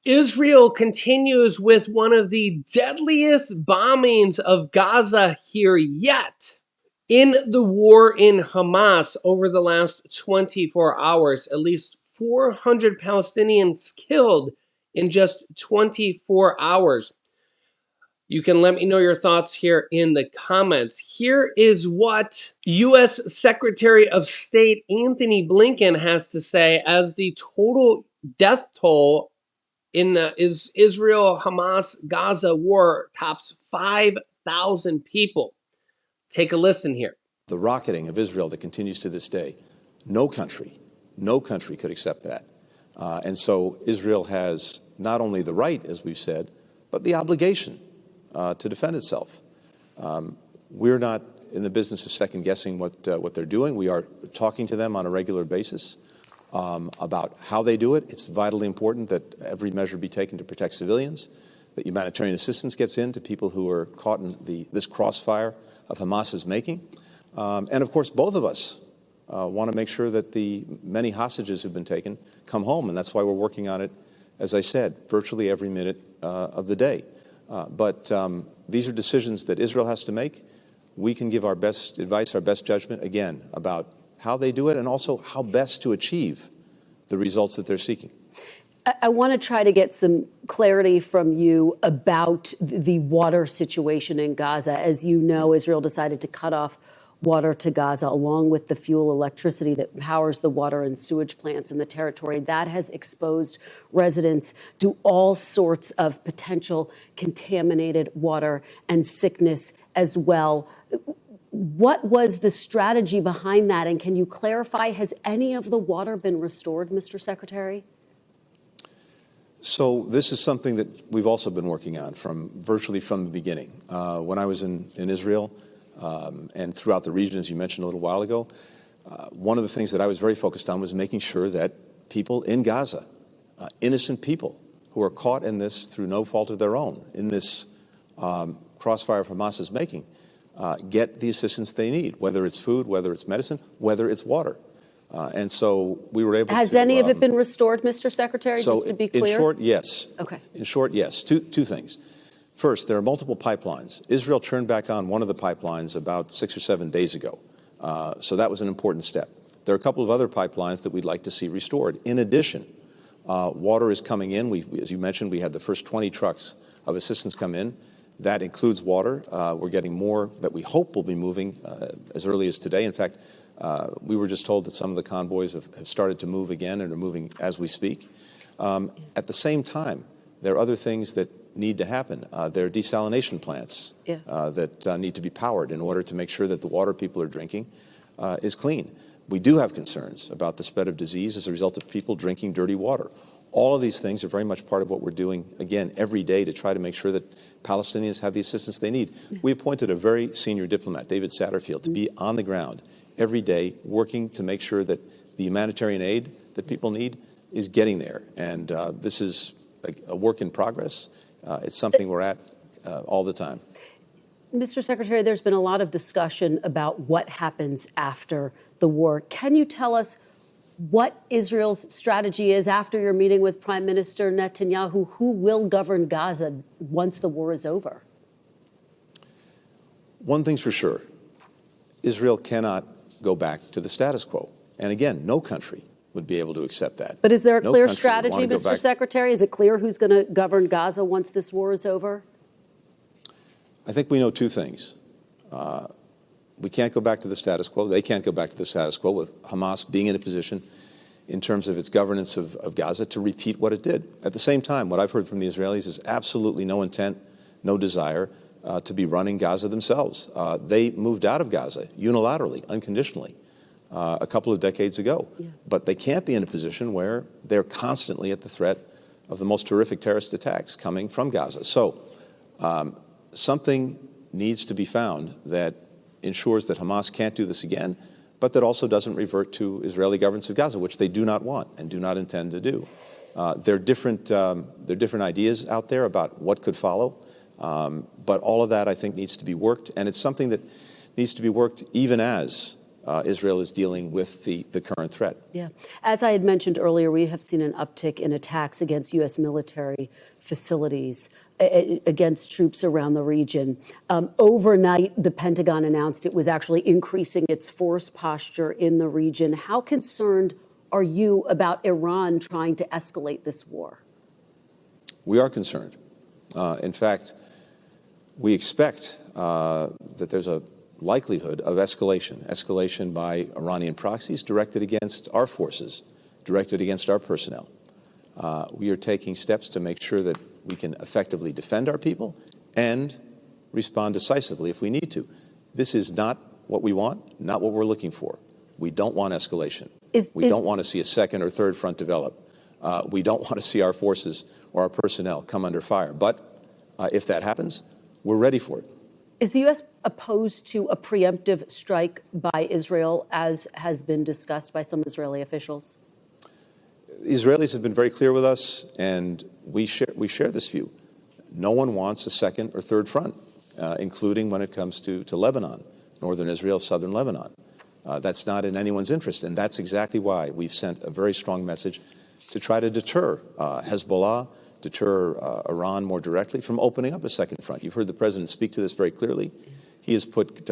Israel continues with one of the deadliest bombings of Gaza here yet. In the war in Hamas over the last 24 hours, at least 400 Palestinians killed in just 24 hours. You can let me know your thoughts here in the comments. Here is what U.S. Secretary of State Anthony Blinken has to say as the total death toll in the Israel-Hamas-Gaza war tops 5,000 people. Take a listen here. The rocketing of Israel that continues to this day, no country could accept that. And so Israel has not only the right, as we've said, but the obligation to defend itself. We're not in the business of second-guessing what they're doing. We are talking to them on a regular basis about how they do it. It's vitally important that every measure be taken to protect civilians, that humanitarian assistance gets in to people who are caught in this crossfire of Hamas's making. And, of course, both of us want to make sure that the many hostages who've been taken come home, and that's why we're working on it, as I said, virtually every minute of the day. But these are decisions that Israel has to make. We can give our best advice, our best judgment, again, about how they do it and also how best to achieve the results that they're seeking. I want to try to get some clarity from you about the water situation in Gaza. As you know, Israel decided to cut off water to Gaza, along with the fuel electricity that powers the water and sewage plants in the territory. That has exposed residents to all sorts of potential contaminated water and sickness as well. What was the strategy behind that? And can you clarify, has any of the water been restored, Mr. Secretary? So this is something that we've also been working on virtually from the beginning. When I was in Israel and throughout the region, as you mentioned a little while ago, one of the things that I was very focused on was making sure that people in Gaza, innocent people who are caught in this through no fault of their own, in this crossfire of Hamas's making, get the assistance they need, whether it's food, whether it's medicine, whether it's water. And so we were able to... Has any of it been restored, Mr. Secretary, just to be clear? In short, yes. Okay. In short, yes. Two things. First, there are multiple pipelines. Israel turned back on one of the pipelines about 6 or 7 days ago. So that was an important step. There are a couple of other pipelines that we'd like to see restored. In addition, water is coming in. As you mentioned, we had the first 20 trucks of assistance come in. That includes water. We're getting more that we hope will be moving as early as today. In fact, we were just told that some of the convoys have started to move again and are moving as we speak. At the same time, there are other things that need to happen. There are desalination plants that need to be powered in order to make sure that the water people are drinking is clean. We do have concerns about the spread of disease as a result of people drinking dirty water. All of these things are very much part of what we're doing, again, every day to try to make sure that Palestinians have the assistance they need. We appointed a very senior diplomat, David Satterfield, to be on the ground every day working to make sure that the humanitarian aid that people need is getting there. And this is a work in progress. It's something we're at all the time. Mr. Secretary, there's been a lot of discussion about what happens after the war. Can you tell us what Israel's strategy is after your meeting with Prime Minister Netanyahu? Who will govern Gaza once the war is over? One thing's for sure. Israel cannot go back to the status quo. And again, no country would be able to accept that. But is there a clear strategy, Mr. Secretary? Is it clear who's going to govern Gaza once this war is over? I think we know two things. We can't go back to the status quo. They can't go back to the status quo with Hamas being in a position in terms of its governance of Gaza to repeat what it did. At the same time, what I've heard from the Israelis is absolutely no intent, no desire to be running Gaza themselves. They moved out of Gaza unilaterally, unconditionally, a couple of decades ago. Yeah. But they can't be in a position where they're constantly at the threat of the most horrific terrorist attacks coming from Gaza. So something needs to be found that ensures that Hamas can't do this again, but that also doesn't revert to Israeli governance of Gaza, which they do not want and do not intend to do. There are different ideas out there about what could follow, but all of that, I think, needs to be worked, and it's something that needs to be worked even as Israel is dealing with the current threat. Yeah. As I had mentioned earlier, we have seen an uptick in attacks against U.S. military facilities, against troops around the region. Overnight, the Pentagon announced it was actually increasing its force posture in the region. How concerned are you about Iran trying to escalate this war? We are concerned. In fact, we expect that there's a likelihood of escalation by Iranian proxies directed against our forces, directed against our personnel. We are taking steps to make sure that we can effectively defend our people and respond decisively if we need to. This is not what we want, not what we're looking for. We don't want escalation. We don't want to see a second or third front develop. We don't want to see our forces or our personnel come under fire. But if that happens, we're ready for it. Is the U.S. opposed to a preemptive strike by Israel, as has been discussed by some Israeli officials? Israelis have been very clear with us, and we share this view. No one wants a second or third front, including when it comes to Lebanon, northern Israel, southern Lebanon. That's not in anyone's interest, and that's exactly why we've sent a very strong message to try to deter Hezbollah, deter Iran more directly from opening up a second front. You've heard the president speak to this very clearly. He has put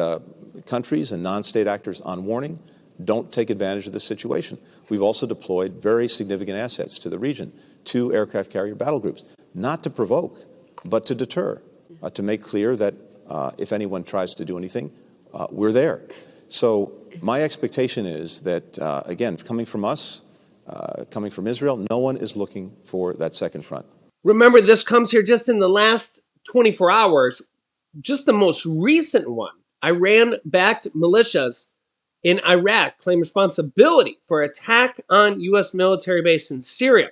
countries and non-state actors on warning. Don't take advantage of this situation. We've also deployed very significant assets to the region, 2 aircraft carrier battle groups, not to provoke, but to deter, to make clear that if anyone tries to do anything, we're there. So my expectation is that, again, coming from us, coming from Israel, no one is looking for that second front. Remember, this comes here just in the last 24 hours, just the most recent one. Iran-backed militias in Iraq claim responsibility for attack on U.S. military base in Syria,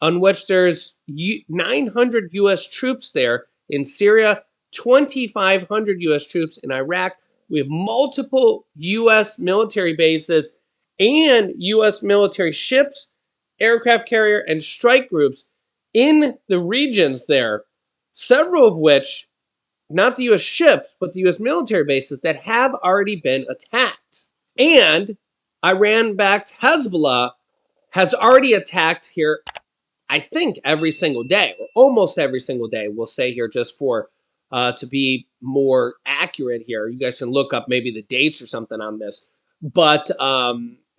on which there's 900 U.S. troops there in Syria, 2,500 U.S. troops in Iraq. We have multiple U.S. military bases and U.S. military ships, aircraft carrier, and strike groups in the regions there, several of which, not the U.S. ships, but the U.S. military bases that have already been attacked. And Iran-backed Hezbollah has already attacked here, I think, every single day, or almost every single day, we'll say here, just for to be more accurate here. You guys can look up maybe the dates or something on this. But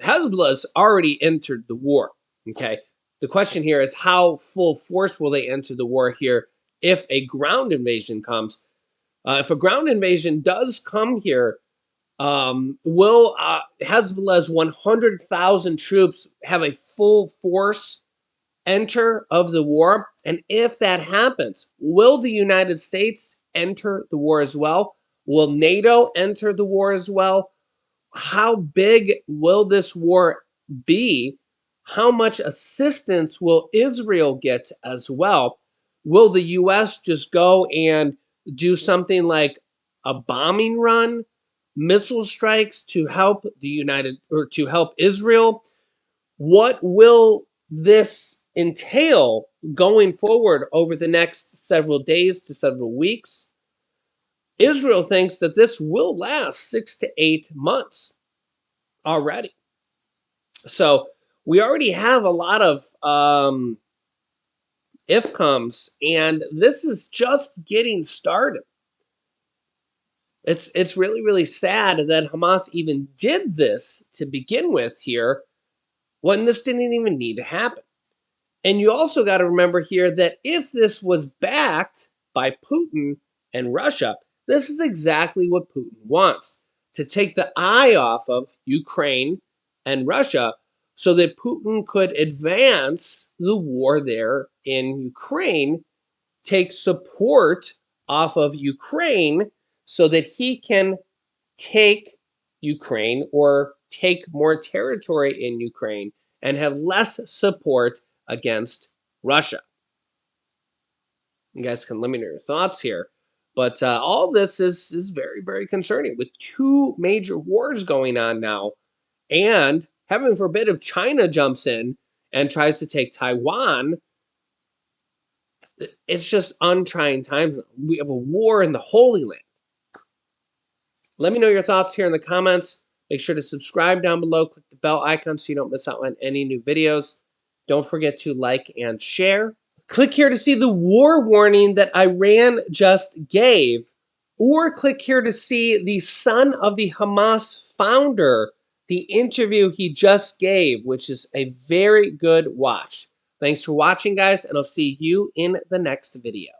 Hezbollah's already entered the war, okay? The question here is, how full force will they enter the war here if a ground invasion comes? If a ground invasion does come here, will Hezbollah's 100,000 troops have a full force enter of the war? And if that happens, will the United States enter the war as well? Will NATO enter the war as well? How big will this war be? How much assistance will Israel get as well? Will the U.S. just go and do something like a bombing run, missile strikes to help to help Israel? What will this entail going forward over the next several days to several weeks? Israel thinks that this will last 6 to 8 months already. So we already have a lot of IFCOMs, and this is just getting started. It's really, really sad that Hamas even did this to begin with here, when this didn't even need to happen. And you also got to remember here that if this was backed by Putin and Russia, this is exactly what Putin wants, to take the eye off of Ukraine and Russia so that Putin could advance the war there in Ukraine, take support off of Ukraine so that he can take Ukraine or take more territory in Ukraine and have less support against Russia. You guys can let me know your thoughts here. But all this is very, very concerning, with 2 major wars going on now. And heaven forbid if China jumps in and tries to take Taiwan, it's just untrying times. We have a war in the Holy Land. Let me know your thoughts here in the comments. Make sure to subscribe down below. Click the bell icon so you don't miss out on any new videos. Don't forget to like and share. Click here to see the war warning that Iran just gave, or click here to see the son of the Hamas founder, the interview he just gave, which is a very good watch. Thanks for watching, guys, and I'll see you in the next video.